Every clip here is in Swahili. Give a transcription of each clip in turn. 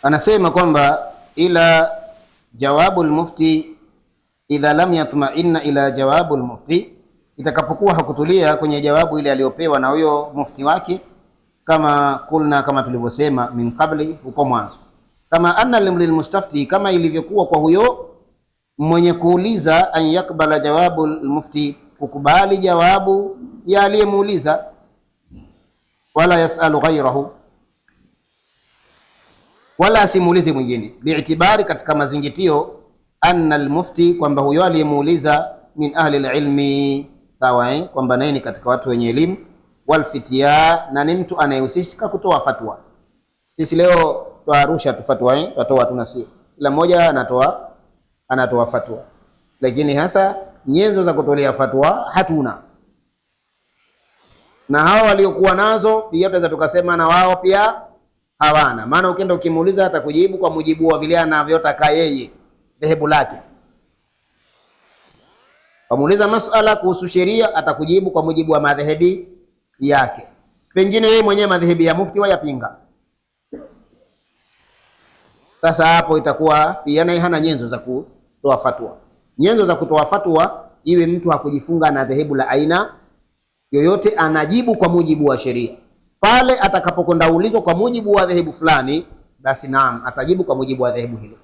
Anasema kwamba ila jawabu al-mufti idha lam yatma'inna ila jawabu al-mufti, itakapokuwa hakutulia kwenye jawabu ile aliyopewa na huyo mufti wake, kama kulna, kama tulivyosema min qabli, huko mwanzo, kama anna lilmustafti, kama ilivyokuwa kwa huyo mwenye kuuliza, an yakbala jawabu al-mufti, kukubali jawabu ya aliyemuuliza, wala yasalu ghayrahu, wala asimuulize mwingine, bi'tibari, katika mazingitio, anna al-mufti, kwamba huyo aliyemuuliza min ahli al-ilmi, sawa, kwamba naye ni katika watu wenye elimu, wal fitya, na ni mtu anayehusika kutoa fatwa. Sisi leo tuarusha tu fatwa, tutoa tunasi, kila mmoja anatoa fatwa, lakini hasa nyenzo za kutolea fatwa hatuna, na hao waliokuwa nazo pia tunaweza tukasema na wao pia hawana. Maana ukienda ukimuuliza atakujibu kwa mujibu wa vile anavyotaka yeye, dhehebu lake. Kamuuliza masala kuhusu sheria, atakujibu kwa mujibu wa madhehebi yake, pengine yeye mwenyewe madhehebi ya mufti wayapinga. Sasa hapo itakuwa pia naye hana nyenzo za kutoa fatwa. Nyenzo za kutoa fatwa iwe mtu hakujifunga na dhehebu la aina yoyote, anajibu kwa mujibu wa sheria. Pale atakapokwenda ulizwa kwa mujibu wa dhehebu fulani, basi naam, atajibu kwa mujibu wa dhehebu hilo.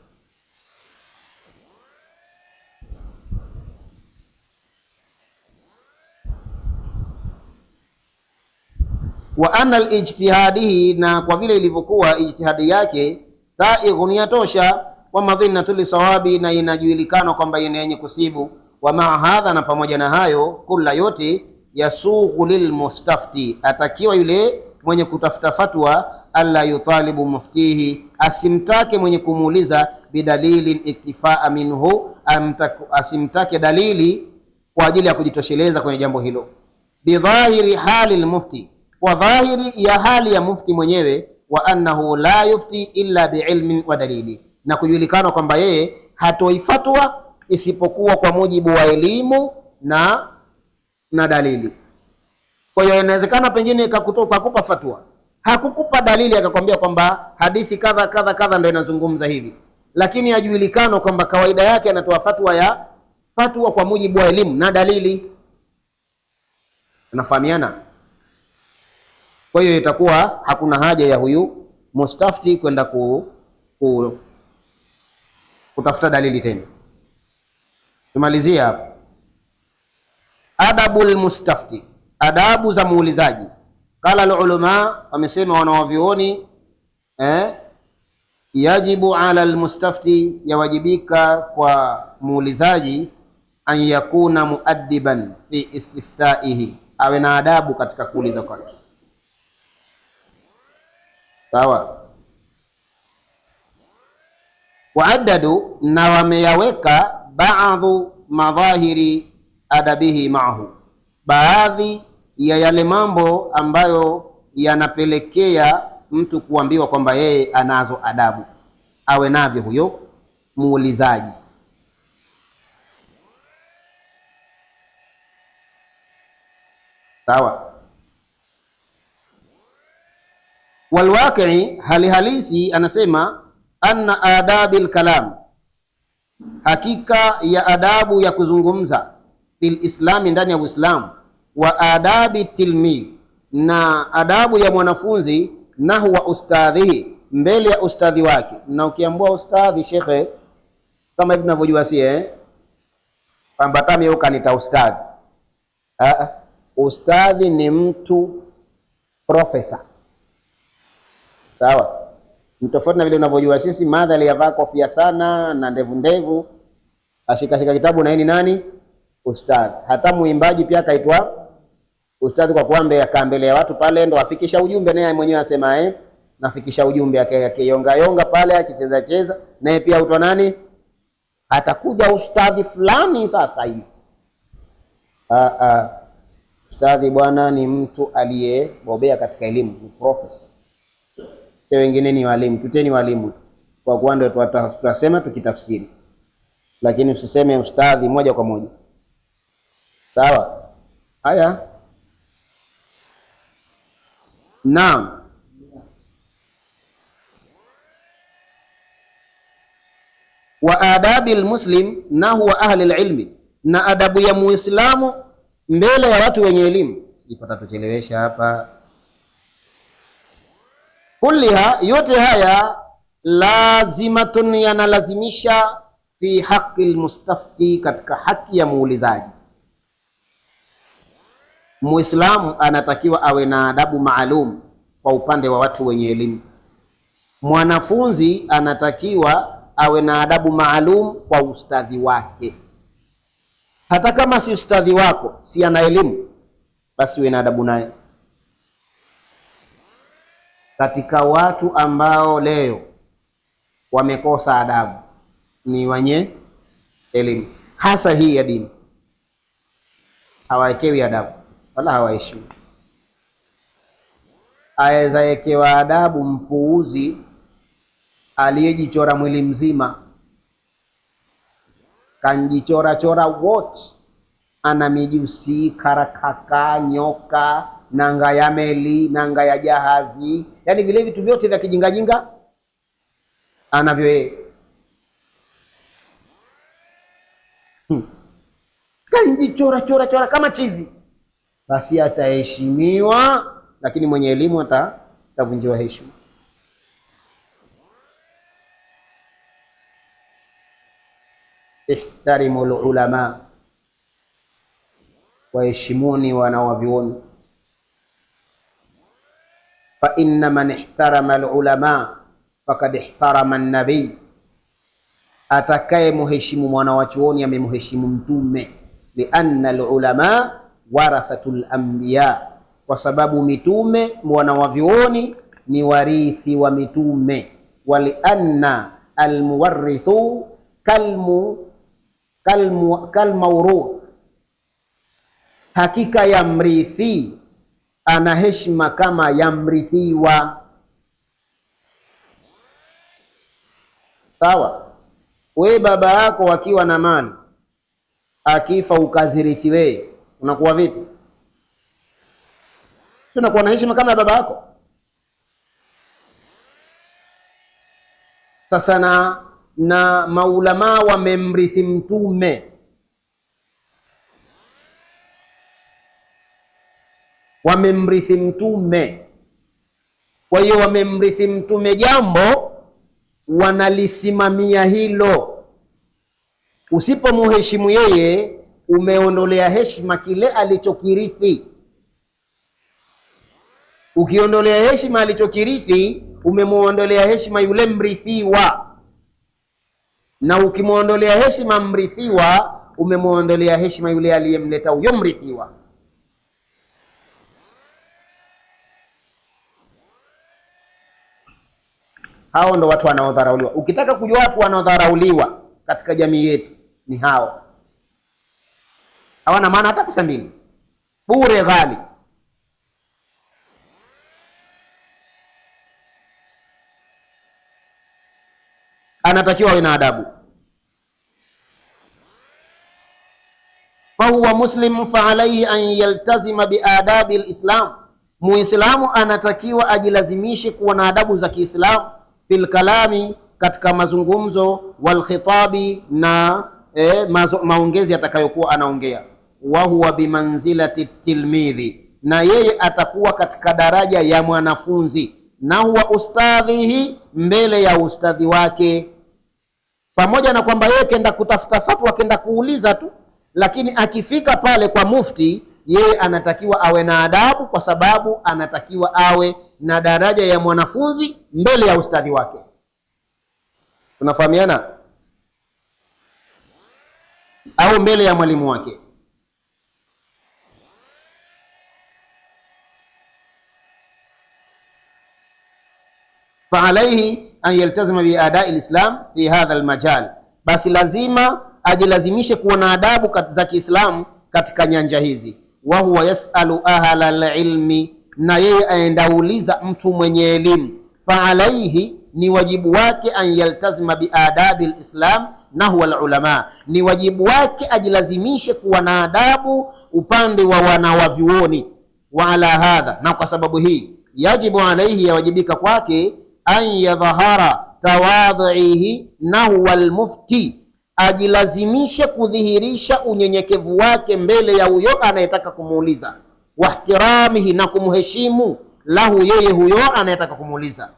Wa anna al-ijtihadihi, na kwa vile ilivyokuwa ijtihadi yake, saighun, yatosha, wa madhinnatu lisawabi, na inajulikana kwamba yenye kusibu. Wa maa hadha, na pamoja na hayo, kula yote, yasughu lilmustafti, atakiwa yule mwenye kutafuta fatwa, alla yutalibu muftihi, asimtake mwenye kumuuliza, bidalilin iktifaa minhu, asimtake dalili kwa ajili ya kujitosheleza kwenye jambo hilo, bidhahiri hali lmufti, kwa dhahiri ya hali ya mufti mwenyewe, wa annahu la yufti illa biilmin wa dalili, na kujulikana kwamba yeye hatoi fatwa isipokuwa kwa mujibu wa elimu na dalili. Kwa hiyo inawezekana pengine kakupa fatwa, hakukupa dalili, akakwambia kwamba hadithi kadha kadha kadha ndio inazungumza hivi, lakini yajulikana kwamba kawaida yake anatoa fatwa kwa mujibu wa elimu na dalili. Tunafahamiana? Kwa hiyo itakuwa hakuna haja ya huyu mustafti kwenda kutafuta dalili tena. Tumalizia hapa. Adabul mustafti, adabu za muulizaji. Qala al-ulama, wamesema wanawavyuoni, yajibu ala al-mustafti, yawajibika kwa muulizaji, an yakuna muaddiban fi istiftaihi, awe na adabu katika kuuliza kwake. Sawa. Waaddadu, na wameyaweka, baadhu madhahiri adabihi maahu, baadhi ya yale mambo ambayo yanapelekea mtu kuambiwa kwamba yeye anazo adabu, awe navyo huyo muulizaji. Sawa. Walwaqi, hali halisi, anasema anna adabil kalam, hakika ya adabu ya kuzungumza, fil islami, ndani ya Uislamu, wa adabi tilmidh, na adabu ya mwanafunzi, nahwa ustadhihi, mbele ya ustadhi wake. Na ukiambua ustadhi, shekhe, kama hivi tunavyojua si kwamba tami huko kanita ustadhi. Ustadhi ni mtu profesa, sawa, mtofauti na vile unavyojua sisi. Madhali yavaa kofia sana na ndevu ndevu, ashikashika kitabu, na yeye ni nani? Ustadhi. Hata muimbaji pia kaitwa ustadhi, kwa kuambe akaa mbele ya watu pale ndo afikisha ujumbe, naye mwenyewe asema nafikisha ujumbe, akiyonga yonga pale, akicheza cheza, naye pia utwa nani? Atakuja ustadhi fulani sasa hivi. Ustadhi bwana ni mtu aliyebobea katika elimu, ni profesa. Wengine ni walimu, tuteni walimu kwa kuwa ndio tutasema tukitafsiri, lakini usiseme ustadhi moja kwa moja. Sawa? Haya. Naam. wa adabil muslim nahwa ahli alilmi, na adabu ya muislamu mbele ya watu wenye elimu. Sipata tuchelewesha hapa. Kulliha, yote haya lazimatun, yanalazimisha fi haqi almustafti, katika haki ya muulizaji. Muislamu anatakiwa awe na adabu maalum kwa upande wa watu wenye elimu. Mwanafunzi anatakiwa awe na adabu maalum kwa ustadhi wake. Hata kama si ustadhi wako, si ana elimu, basi uwe na adabu naye. Katika watu ambao leo wamekosa adabu ni wenye elimu, hasa hii ya dini. Hawaekewi adabu wala hawaheshimu. Aweza ekewa adabu mpuuzi aliyejichora mwili mzima, kanjichora chora wote, ana mijusi, karakaka, nyoka, nanga ya meli, nanga ya jahazi, yani vile vitu vyote vya kijingajinga anavyo yeye. Kanjichora chora kama chizi, basi ataheshimiwa, lakini mwenye elimu atavunjiwa heshima. Ihtarimul ulama, waheshimuni wanawavyuoni. Fa inna man ihtarama alulama faqad ihtarama an-nabi, atakaye muheshimu mwanawachuoni amemheshimu mtume. Lianna alulama warathatul anbiya, kwa sababu mitume mwanawavyuoni ni warithi wa mitume. Walianna almuwarithu kalmauruth, hakika ya mrithi ana heshima kama ya mrithiwa. Sawa, we baba yako akiwa na mali, akifa ukazirithi wewe, unakuwa vipi? Unakuwa na heshima kama ya baba yako. Sasa na maulama wamemrithi mtume, wamemrithi mtume. Kwa hiyo wamemrithi mtume, jambo wanalisimamia hilo. Usipomheshimu yeye, umeondolea heshima kile alichokirithi. Ukiondolea heshima alichokirithi, umemuondolea heshima yule mrithiwa. Na ukimuondolea heshima mrithiwa, umemuondolea heshima yule aliyemleta huyo mrithiwa. Hao ndo watu wanaodharauliwa. Ukitaka kujua watu wanaodharauliwa katika jamii yetu, ni hao. Hawana maana hata pesa mbili, bure ghali. Anatakiwa awe na adabu. Fahuwa muslim fa alayhi an yaltazima biadabi alislam, muislamu anatakiwa ajilazimishe kuwa na adabu za Kiislamu. Fil kalami, katika mazungumzo, wal khitabi, na maongezi atakayokuwa anaongea. Wa huwa bimanzilati tilmidhi, na yeye atakuwa katika daraja ya mwanafunzi. Na huwa ustadhihi, mbele ya ustadhi wake. Pamoja na kwamba yeye kenda kutafuta fatwa, kenda kuuliza tu, lakini akifika pale kwa mufti, yeye anatakiwa awe na adabu, kwa sababu anatakiwa awe na daraja ya mwanafunzi mbele ya ustadhi wake. Tunafahamiana? Au mbele ya mwalimu wake. Fa alayhi an yaltazima bi adai alislam fi hadha almajal, basi lazima ajilazimishe kuwa na adabu za Kiislamu katika nyanja hizi. Wa huwa yasalu ahla alilmi, na yeye aendauliza mtu mwenye elimu. Fa alayhi, ni wajibu wake, an yaltazima bi adabi alislam nahwa alulama, ni wajibu wake ajilazimishe kuwa na adabu upande wa wanawavyuoni. Wa ala hadha, na kwa sababu hii, yajibu alayhi, yawajibika kwake, an yadhahara tawadhuihi nahwa almufti, ajilazimishe kudhihirisha unyenyekevu wake mbele ya huyo anayetaka kumuuliza, wahtiramihi, na kumheshimu, lahu, yeye huyo anayetaka kumuuliza.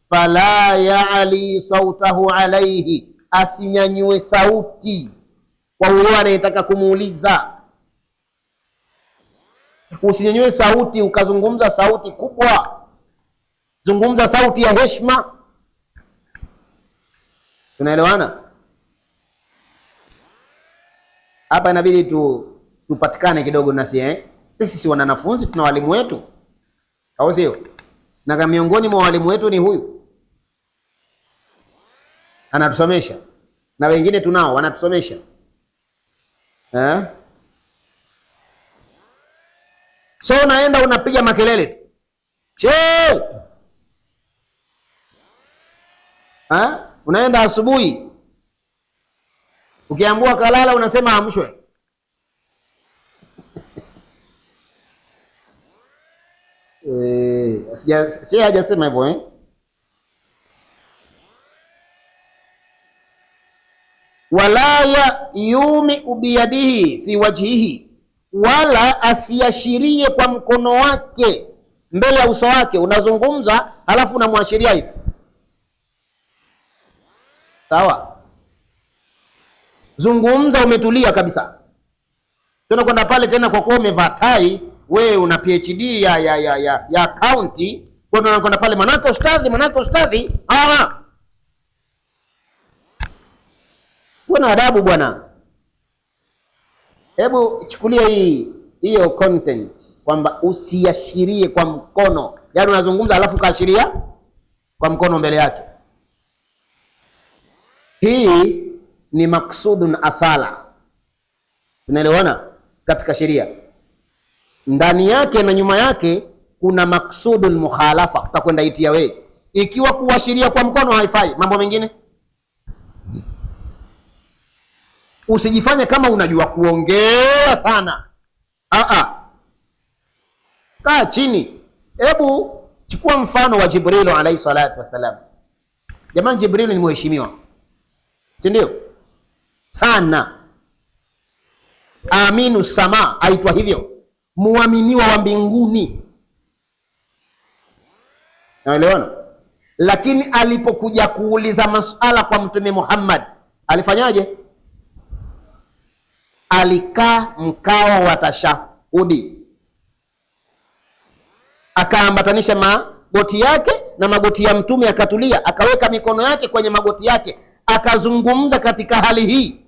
Fala ya'li sautahu alayhi, asinyanyue sauti kwa huyo anayetaka kumuuliza. Usinyanyue sauti ukazungumza sauti kubwa, zungumza sauti ya heshima. Tunaelewana? Hapa inabidi tupatikane kidogo nasi Sisi si wanafunzi, tuna walimu wetu, au sio? Na miongoni mwa walimu wetu ni huyu anatusomesha, na wengine tunao wanatusomesha So unaenda unapiga makelele tu, che unaenda asubuhi, ukiambua kalala unasema amshwe. Si hajasema hivyo wala yumiu biyadihi fi wajhihi, wala asiashirie kwa mkono wake mbele ya uso wake. Unazungumza halafu unamwashiria hivi, sawa? Zungumza umetulia kabisa. Tena kwenda pale tena kwa kuwa umevaa tai, wewe una PhD ya accounting, kwenda pale manako ustadhi. Kuna adabu bwana. Hebu chukulia hiyo content kwamba usiashirie kwa mkono, yaani unazungumza alafu kaashiria kwa mkono mbele yake. Hii ni maksudun asala. Tunaelewana? Katika sheria ndani yake na nyuma yake kuna maksudul mukhalafa, utakwenda itia wewe. Ikiwa kuashiria kwa mkono haifai, mambo mengine usijifanye kama unajua kuongea sana. Kaa chini. Hebu chukua mfano wa Jibril alayhi salatu wasalam. Jamani, Jibril ni mheshimiwa, si ndio? Sana. Aminu sama aitwa hivyo, muaminiwa wa mbinguni. Naelewana? Lakini alipokuja kuuliza masuala kwa Mtume Muhammad, alifanyaje? Alikaa mkao wa tashahudi, akaambatanisha magoti yake na magoti ya Mtume, akatulia, akaweka mikono yake kwenye magoti yake, akazungumza katika hali hii.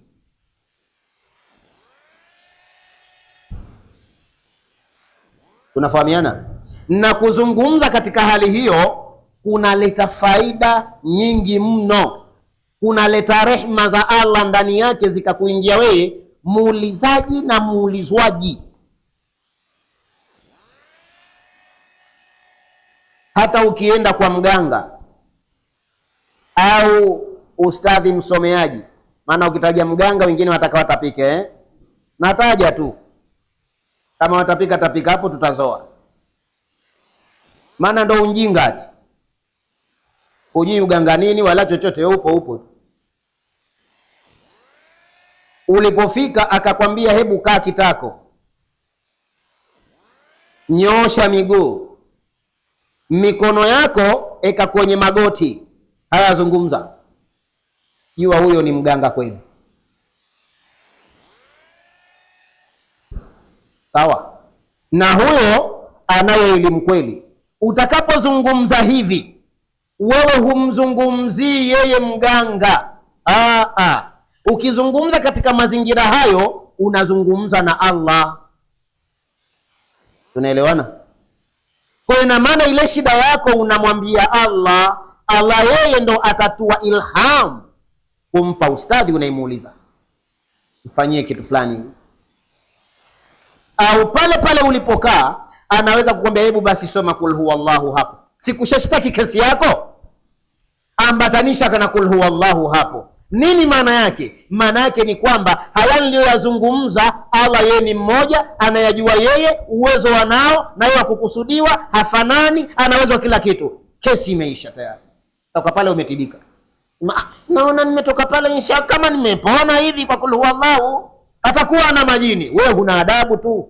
Tunafahamiana? Na kuzungumza katika hali hiyo kunaleta faida nyingi mno, kunaleta rehma za Allah ndani yake, zikakuingia wewe muulizaji na muulizwaji. Hata ukienda kwa mganga au ustadhi msomeaji, maana ukitaja mganga wengine wataka watapike nataja tu, kama watapika tapika hapo tutazoa, maana ndo unjinga ati hujui uganga nini wala chochote, upo. Ulipofika akakwambia hebu kaa kitako, nyoosha miguu, mikono yako eka kwenye magoti, haya zungumza, jua huyo ni mganga kweli. Sawa? Na huyo anayo elimu kweli. Utakapozungumza hivi, wewe humzungumzii yeye mganga. Ukizungumza katika mazingira hayo, unazungumza na Allah. Tunaelewana? Kwa ina maana ile shida yako unamwambia Allah, Allah yeye ndo atatua ilham kumpa ustadhi unaimuuliza mfanyie kitu fulani. Au pale pale ulipokaa anaweza kukwambia hebu basi soma kul huwallahu hapo. Sikushashtaki kesi yako, ambatanisha kana kul huwallahu hapo. Nini maana yake? Maana yake ni kwamba haya niliyoyazungumza Allah yeye ni mmoja, anayajua yeye, uwezo wanao na yeye kukusudiwa, hafanani, anaweza kila kitu. Kesi imeisha tayari. Toka pale umetibika. naona nimetoka pale insha kama nimepona hivi kwa kul huwallahu, atakuwa na majini. Wewe huna adabu tu,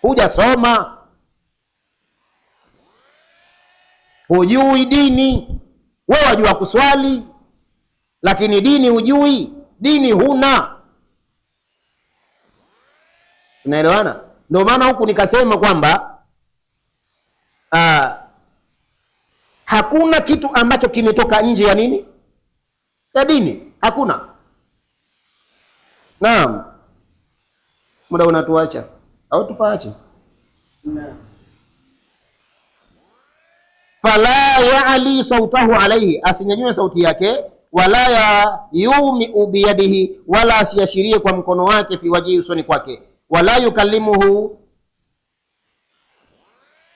hujasoma, hujui dini. Wewe wajua kuswali lakini dini hujui, dini huna. Unaelewana? Ndio maana huku nikasema kwamba hakuna kitu ambacho kimetoka nje ya nini, ya dini. Hakuna. Naam, muda unatuacha au tupaache? Fala ya'li sautahu alayhi, asinyanyue sauti yake. Wala ya yumi biyadihi, wala asiashirie kwa mkono wake. Fi wajhi, usoni kwake. Wala yukallimuhu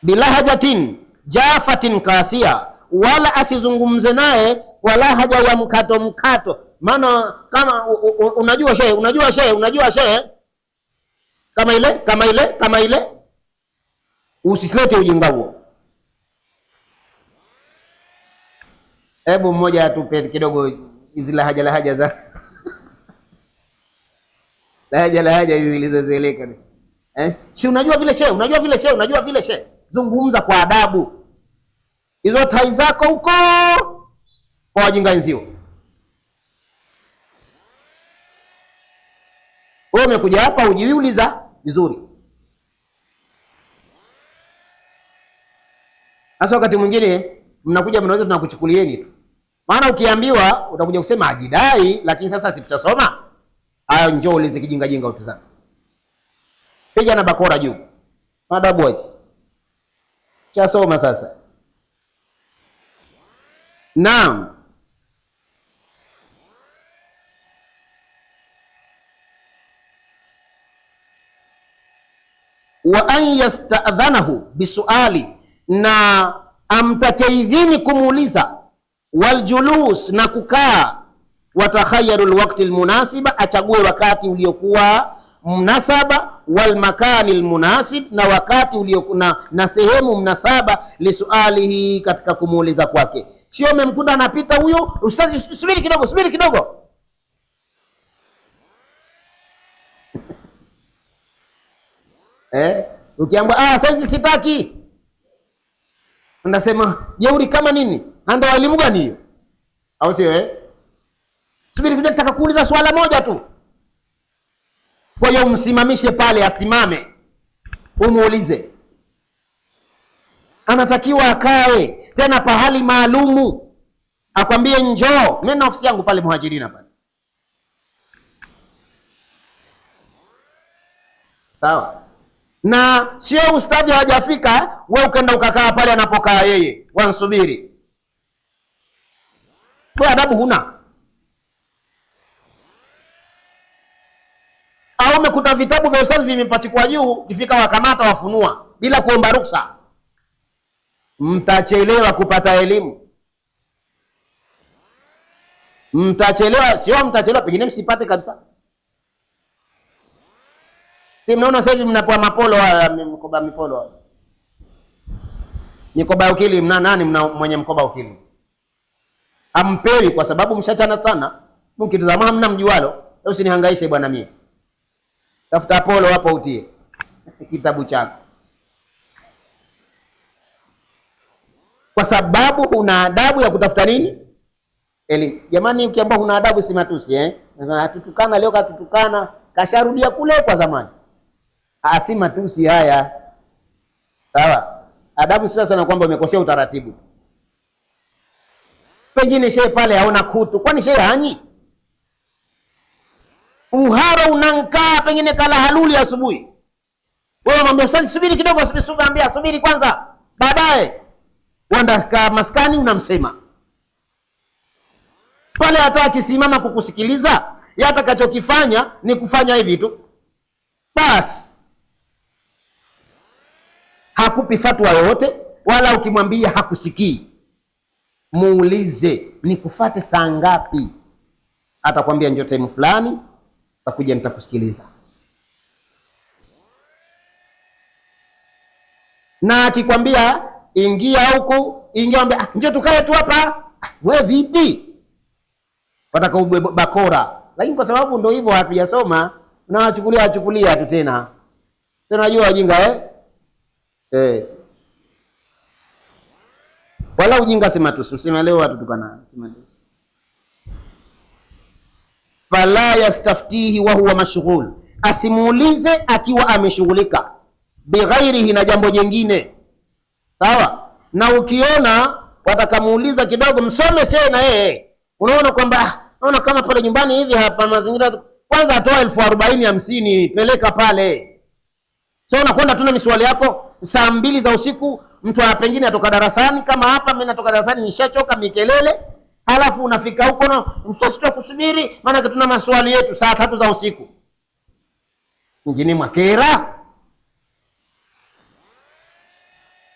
bilahajatin jafatin kasia, wala asizungumze naye kwa lahaja ya mkato mkato. Maana kama unajua shehe kama ile usisilete ujinga huo. Hebu mmoja atupe kidogo hizi lahaja za lahaja hizi zilizozeleka. Si unajua vile shehe, zungumza kwa adabu. Hizo tai zako huko kwa wajinga wenzio. Wewe umekuja hapa hujiuliza vizuri. Hasa wakati mwingine mnakuja mnaweza tunakuchukulieni tu. Maana ukiambiwa utakuja kusema ajidai, lakini sasa si tutasoma. Hayo njoo ulize kijinga jinga utazama. Piga na bakora juu. Adabu wapi? Chasoma sasa. Naam. Wa an yasta'dhanahu bisuali, na amtake idhini kumuuliza. Waljulus, na kukaa. Watakhayaru alwaqti almunasiba, achague wakati uliokuwa mnasaba. Walmakani almunasib, na wakati uliokuwa na sehemu mnasaba. Lisualihi, katika kumuuliza kwake. Sio umemkuta anapita huyo, ustazi subiri kidogo. Ukiamba saizi sitaki, unasema jeuri kama nini? Ando walimu gani hiyo? Au sio? Subiri kidogo, nataka kuuliza swala moja tu. Kwa hiyo umsimamishe pale, asimame, umuulize. Anatakiwa akae tena pahali maalumu, akwambie njoo. Mimi na ofisi yangu pale Muhajirina pale. Sawa? Na sio ustadhi hajafika, wewe ukaenda ukakaa pale anapokaa yeye, wansubiri. Kwa adabu huna. Au umekuta vitabu vya ustadhi vimepachikwa juu, ifika wakamata wafunua bila kuomba ruhusa. Mtachelewa kupata elimu. Mtachelewa, pengine msipate kabisa. Si mnaona sasa hivi mnapoa mapolo haya, mipolo. Mikoba ya ukili, nani mwenye mkoba ukili? Ampeli kwa sababu mshachana sana. Mkitazama hamna mjualo. Usinihangaishe bwana mie. Tafuta polo hapo utie kitabu chako. Kwa sababu una adabu ya kutafuta nini? Elimu. Jamani, ukiamba una adabu si matusi Hatutukana leo, katutukana kasharudia kule kwa zamani. Si matusi haya. Sawa? Adabu sasa na kwamba umekosea utaratibu. Pengine shehe pale haona kutu. Kwani shehe hanyi? Uharo unankaa pengine kala haluli asubuhi. Wewe mwambie ustadi subiri kidogo, subiri kwanza. Baadaye wanda maskani unamsema. Pale hata akisimama kukusikiliza, yeye atakachokifanya ni kufanya hivi tu. Basi. Hakupi fatwa yoyote, wala ukimwambia hakusikii. Muulize, nikufate saa ngapi? Atakwambia njoo time fulani, takuja nitakusikiliza. Na akikwambia ingia huku, ingia mwambie njoo tukae tu hapa. Wewe vipi? Wataka ubebe bakora. Lakini kwa sababu ndio hivyo hatujasoma na wachukulia tu tena. Tunajua wajinga wala ujinga sema tu, msema leo watu tukana sema tu. Fala yastaftihi wa huwa mashghul, asimuulize akiwa ameshughulika, bighairihi, na jambo jingine. Sawa? Na ukiona watakamuuliza kidogo, msome sasa na yeye. Unaona kwamba naona kama pale nyumbani hivi hapa mazingira, kwanza atoa 40,050 peleka pale. Sio unakwenda tu na miswali yako saa 2 za usiku, mtu pengine atoka darasani kama hapa, mimi natoka darasani nishachoka mikelele, halafu unafika huko na msosito kusubiri, maana tuna maswali yetu saa 3 za usiku. Ngine makera.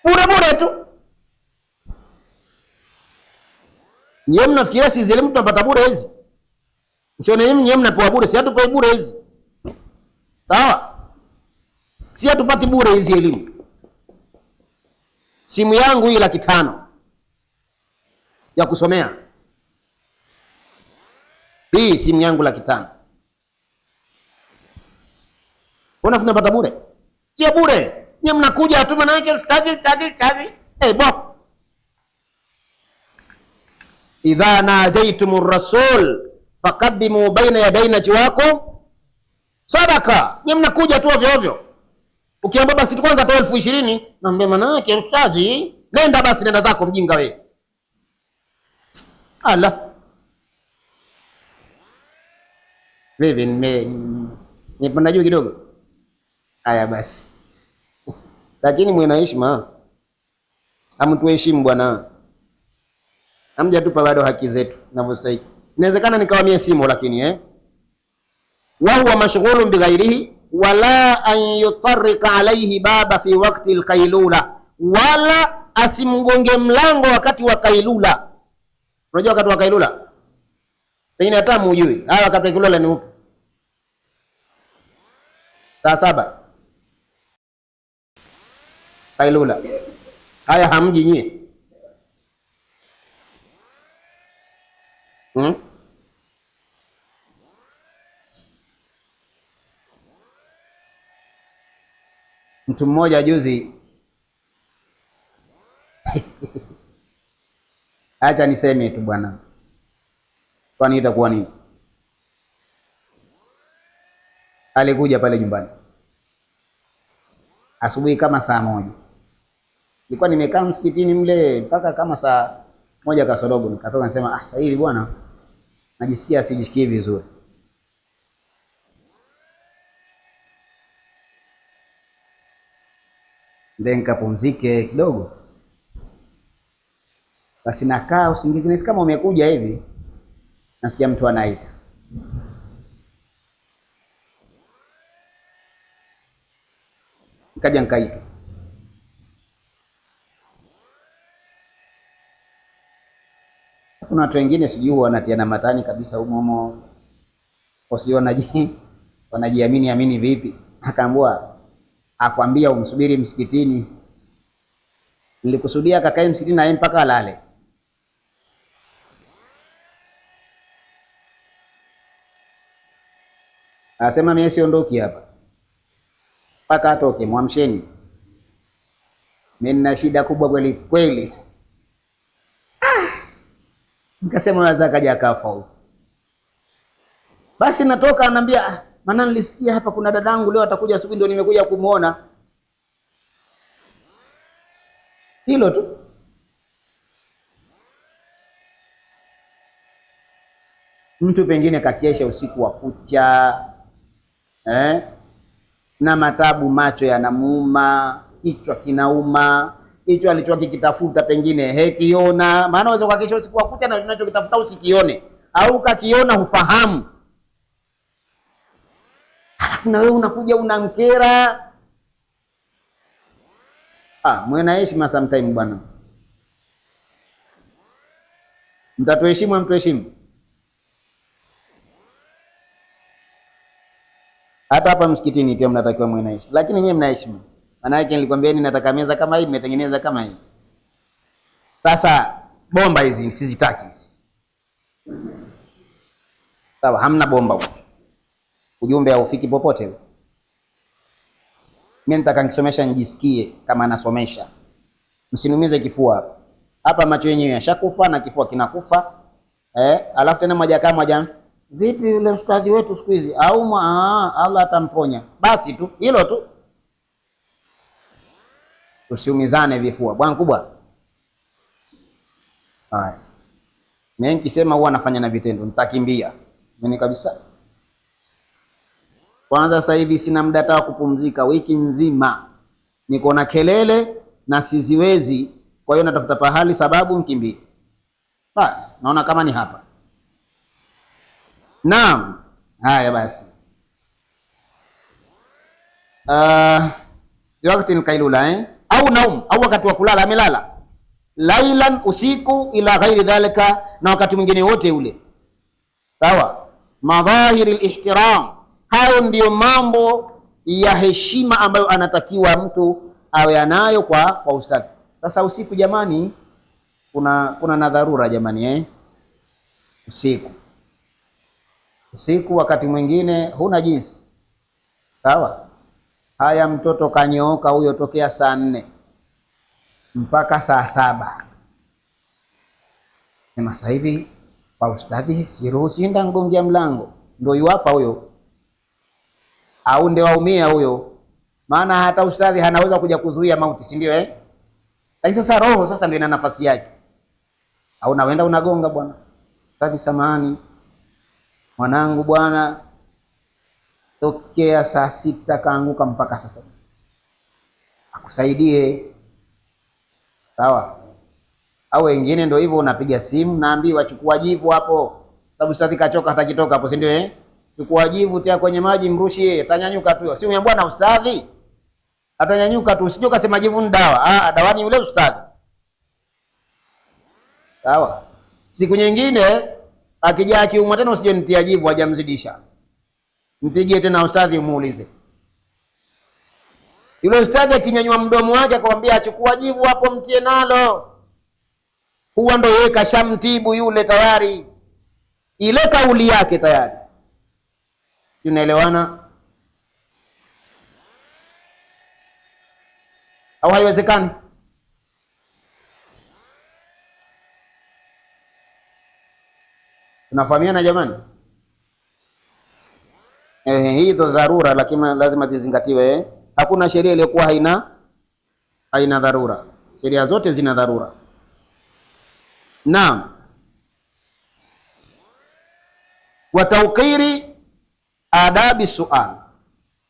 Bure tu. Nyie mnafikiria si zile mtu anapata bure hizi? Msione nyie mnapewa bure, si hatupewi bure hizi. Sawa? Si hatupati bure hizi elimu. Simu yangu hii 500,000 ya kusomea. Hii simu yangu 500,000. Unafikiri napata bure? Si bure. Nyie mnakuja tu maana yake ustadi. Bo. Idha najaitumur rasul faqaddimu baina yaday najwakum sadaka. Nyie mnakuja tu ovyo ovyo. Ukiamba basi kwanza toa 20,000, naambia maana yake ustazi, nenda basi, nenda zako mjinga wewe. Ala. Wewe nimepanda juu kidogo. Haya basi. Lakini mwe na heshima. Amtuheshimu bwana. Hamjatupa bado haki zetu ninavyostahili. Inawezekana nikawamia simu lakini wa huwa mashghulun bighairihi wala an yutarrika alayhi baba fi waqti alqailula, wala asimgonge mlango wakati wa kailula. Unajua wakati wa kailula? Pengine hata mujui. Wakati wa kailula ni upi? Saa 7. Kailula. Haya hamji nyie. Mtu mmoja juzi acha niseme tu bwana, kwani itakuwa nini? Alikuja pale nyumbani asubuhi kama saa 1. Nilikuwa nimekaa msikitini mle mpaka kama saa 1 kasorobo, nikatoka nisema sasa hivi bwana najisikia sijisikii vizuri. Ndio nikapumzike kidogo. Basi nakaa usingizi, nisi kama umekuja hivi, nasikia mtu anaita. Nikaja nikaita. Kuna watu wengine sijui wanatiana matani kabisa humo. Kwa sijui wanajiamini vipi. Akaambiwa akwambia umsubiri msikitini. Nilikusudia kakae msikitini na yeye mpaka alale. Anasema mimi siondoki hapa mpaka atoke, mwamsheni. Mimi nina shida kubwa kweli kweli. Nikasema waza kaja akafa. Basi natoka ananiambia, maana nilisikia hapa kuna dadangu leo atakuja asubuhi, ndio nimekuja kumuona. Hilo tu. Mtu pengine kakesha usiku wa kucha, na matabu, macho yanamuuma, kichwa kinauma, hicho alichokuwa kikitafuta pengine hekiona. Maana unaweza kukesha usiku wa kucha na unachokitafuta usikione, au kakiona hufahamu. Alafu na wewe unakuja unankera. Mwena heshima sometime bwana. Mtatuheshimu mtuheshimu. Hata hapa msikitini pia mnatakiwa mwena heshima. Lakini nyewe mna heshima. Maana yake nilikwambieni nataka meza kama hii, mmetengeneza kama hii. Sasa bomba hizi sizitaki hizi. Sawa, hamna bomba huko. Ujumbe haufiki popote. Mimi nataka nikisomesha nijisikie kama nasomesha. Msiniumize kifua hapa. Hapa macho yenyewe yashakufa na kifua kinakufa. Alafu tena moja kama moja. Vipi yule ustadhi wetu siku hizi? Au Allah atamponya. Basi tu, hilo tu. Tusiumizane vifua. Bwana kubwa. Haya. Mimi nikisema huwa nafanya na vitendo, nitakimbia. Mimi kabisa. Kwanza sasa hivi sina muda hata wa kupumzika, wiki nzima niko na kelele na siziwezi, kwa hiyo natafuta pahali sababu nikimbie. Basi naona kama ni hapa. Naam, haya basi. Wakati nikailula au naum au wakati wa kulala amelala. Lailan, usiku, ila ghairi dhalika, na wakati mwingine wote ule. Sawa? Madhahiri al-ihtiram. Hayo ndiyo mambo ya heshima ambayo anatakiwa mtu awe nayo kwa ustadhi. Sasa usiku jamani, kuna na dharura jamani Usiku wakati mwingine huna jinsi. Sawa? Haya, mtoto kanyooka huyo tokea saa 4 mpaka saa 7. Sema sasa hivi kwa ustadhi siruhusi nda ngongia mlango. Ndio yuafa huyo. Au ndio waumia huyo. Maana hata ustadhi hanaweza kuja kuzuia mauti, si ndio Lakini sasa roho sasa ndio ina nafasi yake. Au naenda unagonga, bwana ustadhi samahani, mwanangu bwana tokea saa 6 kaanguka mpaka sasa. Akusaidie. Sawa? Au wengine ndio hivyo, unapiga simu naambiwa chukua jivu hapo. Sababu ustadhi kachoka hatakitoka hapo, si ndio Chukua jivu tia kwenye maji mrushie, atanyanyuka tu. Si umeambiwa na ustadhi? Atanyanyuka tu, usije ukasema jivu ni dawa. Dawa ni yule ustadhi. Sawa? Siku nyingine akija akiumwa tena usije nitia jivu hajamzidisha. Mpigie tena ustadhi umuulize. Yule ustadhi akinyanyua mdomo wake akamwambia achukua jivu hapo mtie nalo, huwa ndio yeye kashamtibu yule tayari. Ile kauli yake tayari. Tunaelewana? Au haiwezekani? Tunafahamiana jamani? Hizo dharura lakini lazima zizingatiwe. Hakuna sheria iliyokuwa haina dharura. Sheria zote zina dharura. Naam. Wa tawqiri adabi sual,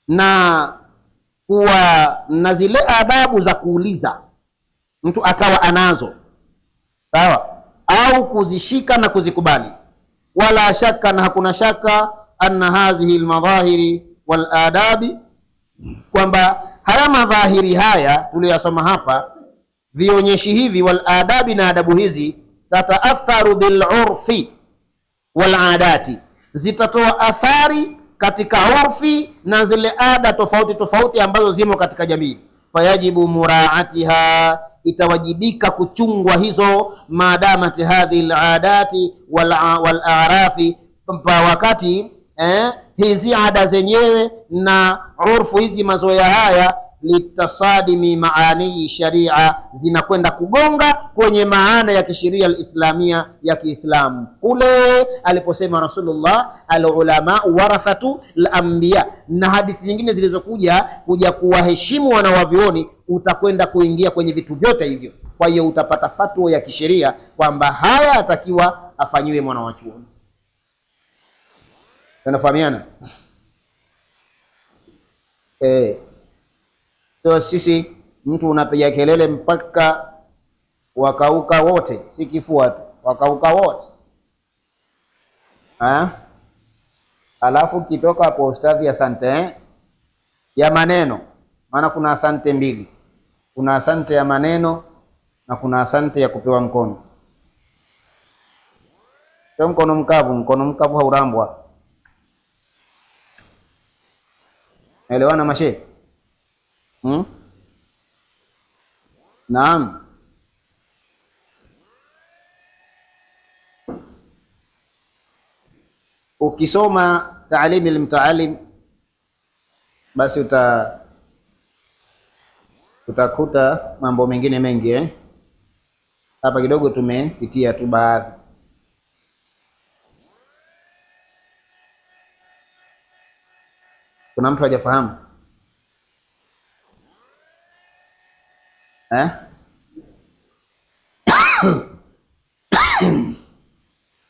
na kuwa na zile adabu za kuuliza mtu akawa anazo. Sawa? Au kuzishika na kuzikubali. Wala shaka, na hakuna shaka, anna hadhihi almadhahiri wal adabi, kwamba haya madhahiri haya tuliyosoma hapa, vionyeshi hivi, wal adabi, na adabu hizi, tataatharu bil urfi wal adati, zitatoa athari katika urfi na zile ada tofauti tofauti ambazo zimo katika jamii. Fayajibu muraatiha, itawajibika kuchungwa hizo, maadamati hadhihi aladati wal a'rafi, wakati hizi ada zenyewe na urfu hizi, mazoea haya, litasadimi maani sharia, zinakwenda kugonga kwenye maana ya kisheria alislamia ya Kiislamu, kule aliposema Rasulullah alulama warathatu alanbiya, na hadithi nyingine zilizokuja kuwaheshimu wanawavioni, utakwenda kuingia kwenye vitu vyote hivyo. Kwa hiyo utapata fatwa ya kisheria kwamba haya atakiwa afanyiwe mwana wa chuoni. Tunafahamiana? So sisi mtu unapiga kelele mpaka wakauka wote, si kifua tu, wakauka wote. Alafu kitoka hapo ustadhi, asante ya maneno, maana kuna asante mbili. Kuna asante ya maneno na kuna asante ya kupewa mkono. Sio mkono mkavu haurambwa. Elewana mashe? Naam. Ukisoma Taalimi al-Mutaallim basi utakuta mambo mengine mengi Hapa kidogo tumepitia tu baadhi. Kuna mtu hajafahamu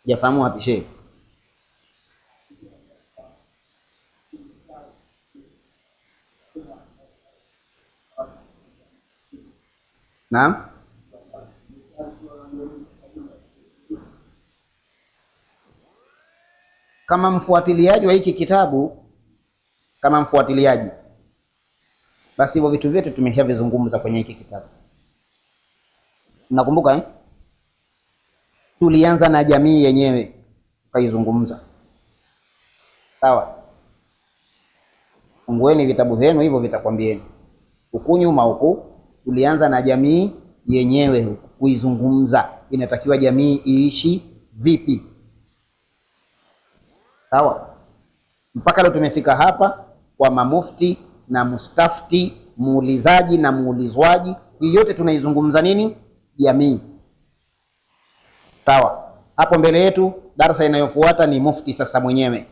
hajafahamu wapi shehe? Naam, kama mfuatiliaji wa hiki kitabu, kama mfuatiliaji, basi hivyo vitu vyote tumeshavizungumza kwenye hiki kitabu. Nakumbuka tulianza na jamii yenyewe tukaizungumza, sawa? Fungueni vitabu vyenu hivyo, vitakwambieni huku nyuma huku tulianza na jamii yenyewe kuizungumza, inatakiwa jamii iishi vipi, sawa? Mpaka leo tumefika hapa kwa mamufti na mustafti, muulizaji na muulizwaji, hii yote tunaizungumza nini? Jamii, sawa? Hapo mbele yetu darasa inayofuata ni mufti sasa mwenyewe,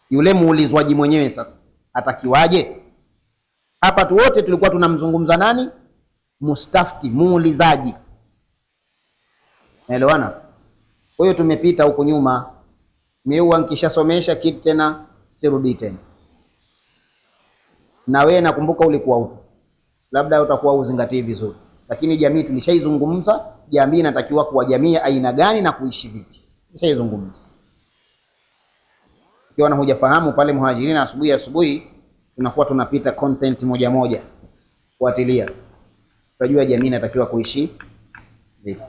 yule muulizwaji mwenyewe sasa atakiwaje? Hapa tu wote tulikuwa tunamzungumza nani? Mustafti, muulizaji. Naelewana? Kwa hiyo tumepita huko nyuma. Mimi nikishasomesha kitu tena sirudi tena. Na wewe nakumbuka ulikuwa huko, labda utakuwa uzingatie vizuri, lakini jamii tulishaizungumza. Jamii inatakiwa kuwa jamii aina gani na kuishi vipi, tulishaizungumza. Ikiwa na hujafahamu pale Muhajirina, asubuhi tunakuwa tunapita content moja moja, fuatilia, utajua jamii inatakiwa kuishi vipi.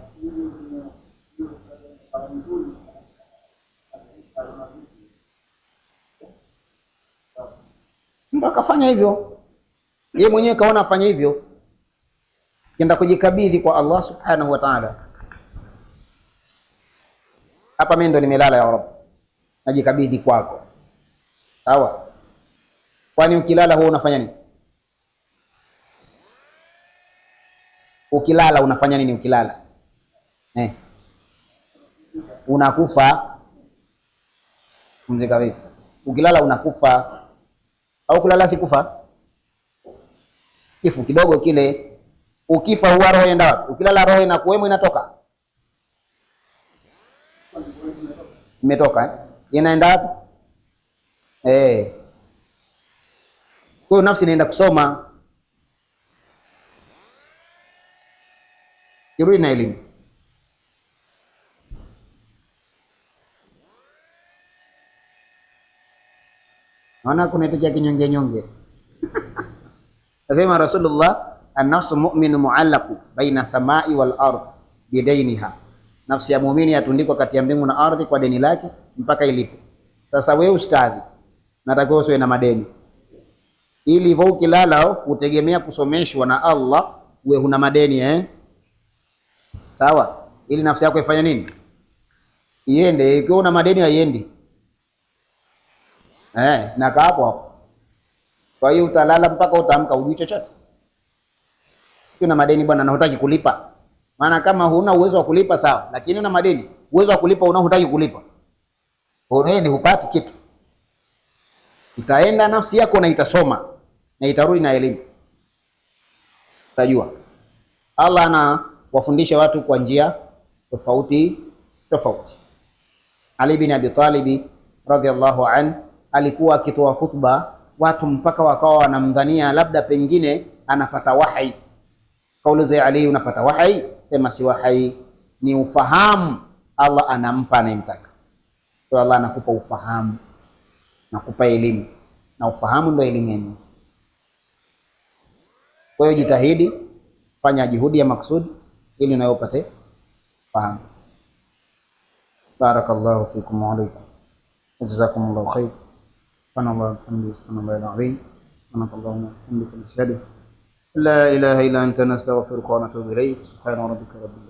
Mtu akafanya hivyo, yeye mwenyewe kaona afanya hivyo, kenda kujikabidhi kwa Allah subhanahu wa ta'ala. Hapa mimi ndo nimelala, ya Rabb, najikabidhi kwako, sawa? Kwani ukilala huwa unafanya nini? Ukilala unafanya nini? Ukilala unakufa. Mzika vipi? Ukilala unakufa au kulala si kufa? Kifu kidogo kile. Ukifa huwa roho inaenda wapi? Ukilala roho inakuwemo, inatoka, imetoka inaenda wapi? Kwa hiyo nafsi inaenda kusoma, kirudi na elimu. Naona kuna kitu cha kinyonge nyonge. Nasema Rasulullah, an-nafsu mu'minu mu'allaqu baina samai wal ardh bidainiha, nafsi ya muumini yatundikwa kati ya mbingu na ardhi kwa deni lake mpaka ilipo. Sasa wewe ustadhi, natakiwa usiwe na madeni, ili hivyo ukilala utegemea kusomeshwa na Allah, uwe huna madeni sawa? Ili nafsi yako ifanye nini? Iende. Ikiwa una madeni haiendi na kaa hapo hapo. Kwa hiyo utalala mpaka utaamka ujui chochote. Una madeni bwana na hutaki kulipa. Maana kama huna uwezo wa kulipa sawa, lakini una madeni, uwezo wa kulipa una, hutaki kulipa, unaeni hupati kitu. Itaenda nafsi yako na itasoma na itarudi na elimu. Utajua Allah anawafundisha watu kwa njia tofauti tofauti. Ali bin Abi Talib radhiallahu an alikuwa akitoa hutuba, watu mpaka wakawa wanamdhania labda pengine anapata wahi. Kauliza Ali, unapata wahi? Sema si wahi, ni ufahamu Allah anampa anayemtaka. Kwa Allah anakupa ufahamu, nakupa elimu, na ufahamu ndio elimu yenyewe. Kwa hiyo jitahidi, fanya juhudi ya maksudi ili unayopate fahamu. Barakallahu fikum wa alaykum. Jazakumullahu khair. Subhanallah walhamdulillah la ilaha illa anta nastaghfiruka wa natubu ilayk. Subhana rabbika rabbil